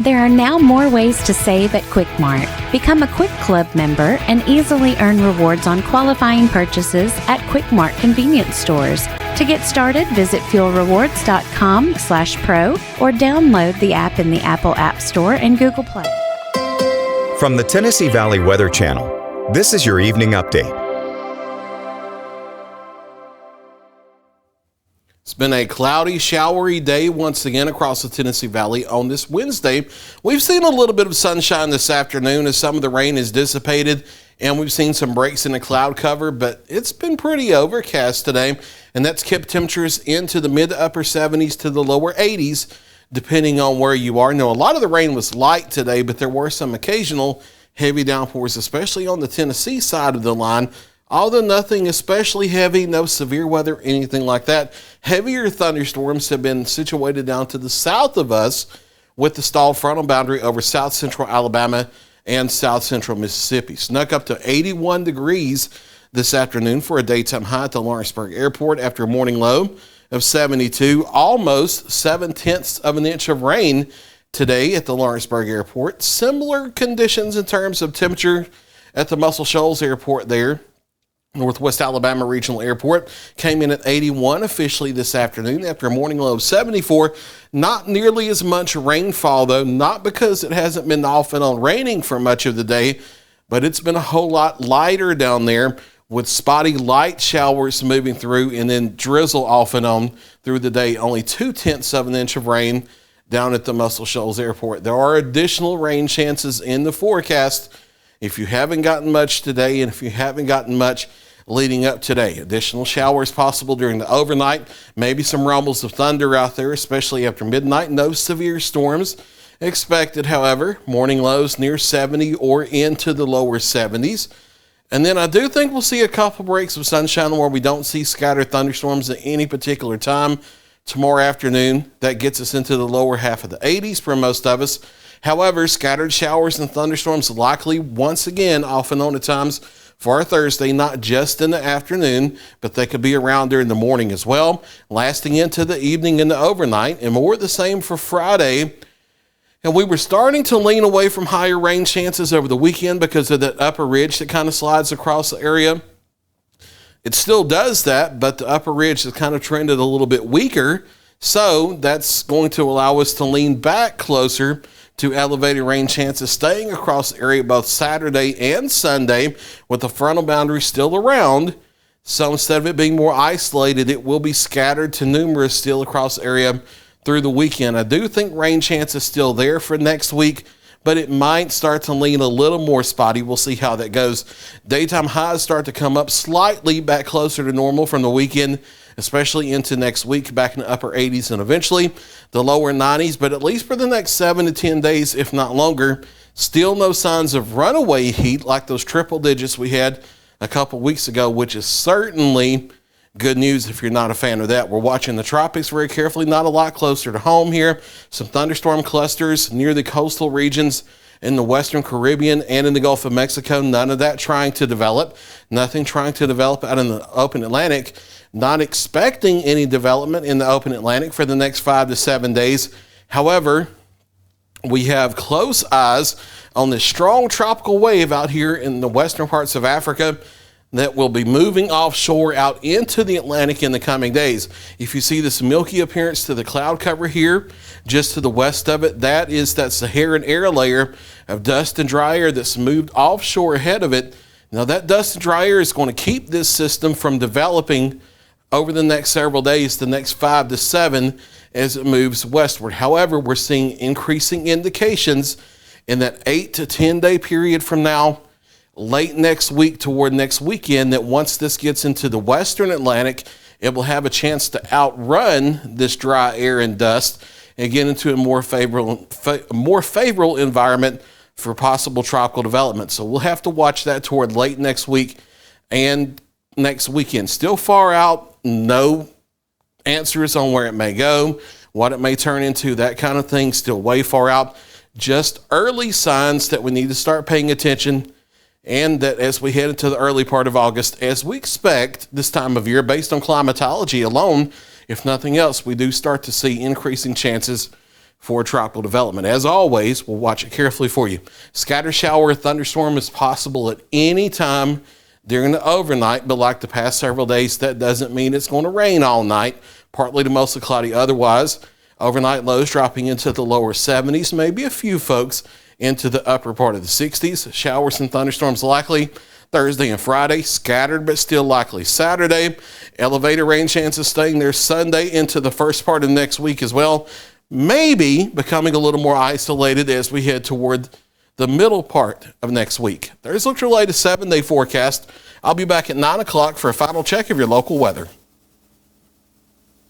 There are now more ways to save at Quickmart. Become a Quick Club member and easily earn rewards on qualifying purchases at Quickmart convenience stores. To get started, visit fuelrewards.com/pro or download the app in the Apple App Store and Google Play. From the Tennessee Valley Weather Channel, this is your evening update. It's been a cloudy, showery day once again across the Tennessee Valley on this Wednesday. We've seen a little bit of sunshine this afternoon as some of the rain is dissipated, and we've seen some breaks in the cloud cover, but it's been pretty overcast today, and that's kept temperatures into the mid to upper 70s to the lower 80s, depending on where you are. Now, a lot of the rain was light today, but there were some occasional heavy downpours, especially on the Tennessee side of the line. Although nothing especially heavy, no severe weather, anything like that. Heavier thunderstorms have been situated down to the south of us with the stalled frontal boundary over south central Alabama and south central Mississippi. Snuck up to 81 degrees this afternoon for a daytime high at the Lawrenceburg Airport after a morning low of 72. Almost 0.7 of an inch of rain today at the Lawrenceburg Airport. Similar conditions in terms of temperature at the Muscle Shoals Airport there. Northwest Alabama Regional Airport came in at 81 officially this afternoon after a morning low of 74. Not nearly as much rainfall, though, not because it hasn't been off and on raining for much of the day, but it's been a whole lot lighter down there with spotty light showers moving through and then drizzle off and on through the day. Only 0.2 of an inch of rain down at the Muscle Shoals Airport. There are additional rain chances in the forecast. If you haven't gotten much today, and if you haven't gotten much leading up today, additional showers possible during the overnight, maybe some rumbles of thunder out there, especially after midnight. No severe storms expected, however. Morning lows near 70 or into the lower 70s. And then I do think we'll see a couple breaks of sunshine where we don't see scattered thunderstorms at any particular time tomorrow afternoon. That gets us into the lower half of the 80s for most of us. However, scattered showers and thunderstorms likely once again off and on at times for our Thursday, not just in the afternoon, but they could be around during the morning as well, lasting into the evening and the overnight, and more the same for Friday. And we were starting to lean away from higher rain chances over the weekend because of that upper ridge that kind of slides across the area. It still does that, but the upper ridge has kind of trended a little bit weaker. So that's going to allow us to lean back closer to elevated rain chances staying across the area both Saturday and Sunday with the frontal boundary still around. So instead of it being more isolated, it will be scattered to numerous still across the area through the weekend. I do think rain chance is still there for next week, but it might start to lean a little more spotty. We'll see how that goes. Daytime highs start to come up slightly back closer to normal from the weekend, especially into next week, back in the upper 80s and eventually the lower 90s. But at least for the next 7 to 10 days, if not longer, still no signs of runaway heat like those triple digits we had a couple weeks ago, which is certainly good news if you're not a fan of that. We're watching the tropics very carefully, not a lot closer to home here. Some thunderstorm clusters near the coastal regions in the Western Caribbean and in the Gulf of Mexico. None of that trying to develop. Nothing trying to develop out in the open Atlantic. Not expecting any development in the open Atlantic for the next 5 to 7 days. However, we have close eyes on this strong tropical wave out here in the western parts of Africa that will be moving offshore out into the Atlantic in the coming days. If you see this milky appearance to the cloud cover here, just to the west of it, that is that Saharan air layer of dust and dry air that's moved offshore ahead of it. Now that dust and dry air is going to keep this system from developing over the next several days, the next 5 to 7, as it moves westward. However, we're seeing increasing indications in that 8 to 10 day period from now, late next week toward next weekend, that once this gets into the western Atlantic, it will have a chance to outrun this dry air and dust and get into a more favorable environment for possible tropical development. So we'll have to watch that toward late next week and next weekend. Still far out, no answers on where it may go, what it may turn into, that kind of thing, still way far out. Just early signs that we need to start paying attention, and that as we head into the early part of August, as we expect this time of year, based on climatology alone, if nothing else, we do start to see increasing chances for tropical development. As always, we'll watch it carefully for you. Scattered shower or thunderstorm is possible at any time during the overnight, but like the past several days, that doesn't mean it's going to rain all night. Partly to mostly cloudy otherwise. Overnight lows dropping into the lower 70s, maybe a few folks into the upper part of the 60s. Showers and thunderstorms likely Thursday and Friday, scattered but still likely. Saturday, elevated rain chances staying there Sunday into the first part of next week as well. Maybe becoming a little more isolated as we head toward the middle part of next week. There's your latest 7-day forecast. I'll be back at 9 o'clock for a final check of your local weather.